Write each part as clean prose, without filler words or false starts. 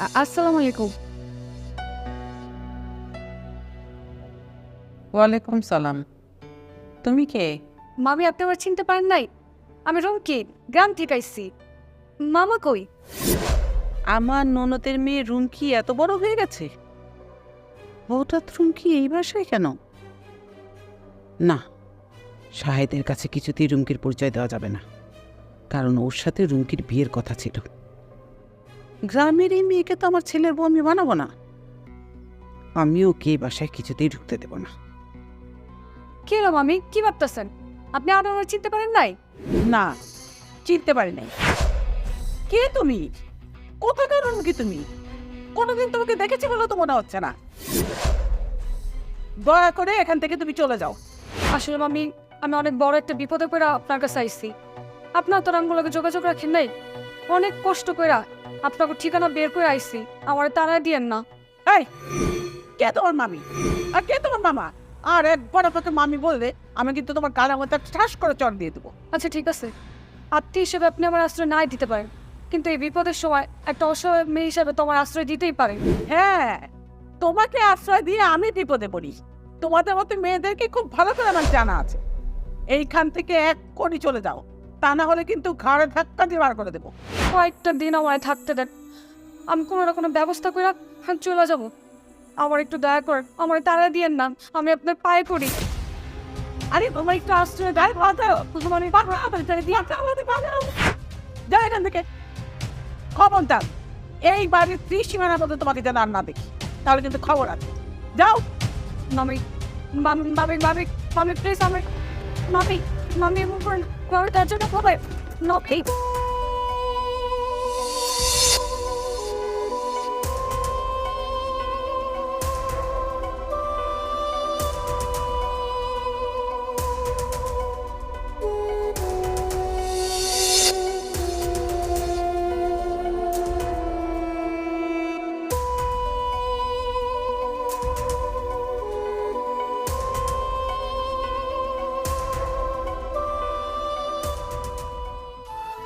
আসসালামু আলাইকুম। ওয়ালাইকুম সালাম। তুমি কে? মামি, আপনি আমার চিনতে পারেন নাই? আমি রুমকি, গ্রাম থেকে আইছি। মামা কই? আমার ননদের মেয়ে রুমকি এত বড় হয়ে গেছে? হঠাৎ রুমকি এই বাসায় কেন? না, শাহেদের কাছে কিছুতেই রুমকির পরিচয় দেওয়া যাবে না, কারণ ওর সাথে রুমকির বিয়ের কথা ছিল। গ্রামের এই মেয়েকে তো আমার ছেলের বউ আমি বানাবো না। আমি ওকে এই বাসায় কিছুতেই ঢুকতে দেব না। কি হলো মামি, কি ভাবতেছেন? আপনি আর আমার চিনতে পারেন নাই? না, চিনতে পারি নাই। কে তুমি? কোথাকার রুমকি তুমি? কোনোদিন তোমাকে দেখেছি বলে তো মনে হচ্ছে না। দয়া করে এখান থেকে তুমি চলে যাও। আসলে মামি, আমি অনেক বড় একটা বিপদে পড়ে আপনার কাছে আইছি। আপনার তো আমগুলোকে যোগাযোগ রাখেন নাই। অনেক কষ্ট করে আপনাকে ঠিকানা বের করে আইছি, আমার তাড়াই দিয়েন না। এই, কে তোমার মামি আর কে তোমার মামা? আর একবার আপনাকে মামি বললে আমি কিন্তু তোমার গালের মধ্যে ঠাস করে চড় দিয়ে দেবো। আচ্ছা ঠিক আছে, আত্মীয় হিসেবে আপনি আমার আশ্রয় নাই দিতে পারেন, কিন্তু এই বিপদের সময় একটা অসহায় মেয়ে হিসেবে তোমার আশ্রয় দিতেই পারেন। হ্যাঁ, তোমাকে আশ্রয় দিয়ে আমি বিপদে পড়ি। তোমাদের মতো মেয়েদেরকে খুব ভালো করে আমার জানা আছে। এইখান থেকে এক কোণি চলে যাও, তা না হলে কিন্তু ঘাড়ে ধাক্কা দিয়ে বার করে দেবো। কয়েকটা দিন আমায় থাকতে দেন, আমি কোনো না কোনো ব্যবস্থা করে চলে যাব। আমার একটু দয়া করেন, আমার তাড়া দিয়েন না, আমি আপনার পায়ে পড়ি। আরে তোমার একটু আশ্রয় দেয় কথা, মানে যাও এখান থেকে। খবরদার এই বাড়ির ত্রিসীমানার মধ্যে তোমাকে যেন আর না দেখি, তাহলে কিন্তু খবর আছে। যাও। মামি, মামি, মামি, মামি, মামি, প্লিজ, আমি মামি, মামি, এমন করেন, মামি, তার জন্য হবে না, প্লিজ।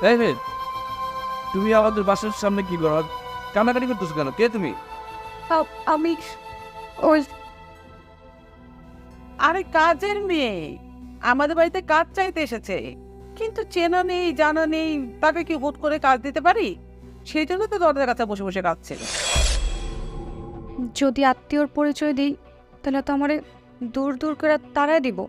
এই মেয়ে, তুমি আমাদের বাসার সামনে কি করো? কান্নাকাটি করতেছো কেন? কে তুমি? আমি ওই আরে কাজের মেয়ে, আমাদের বাড়িতে কাজ চাইতে এসেছে, কিন্তু চেনা নেই জানা নেই, তাকে কি হুট করে কাজ দিতে পারি? সেই জন্য তো দরজার কাছে বসে বসে কাজ ছিল। যদি আত্মীয়র পরিচয় দিই, তাহলে তো আমারে দূর দূর করে তাড়াই দিব।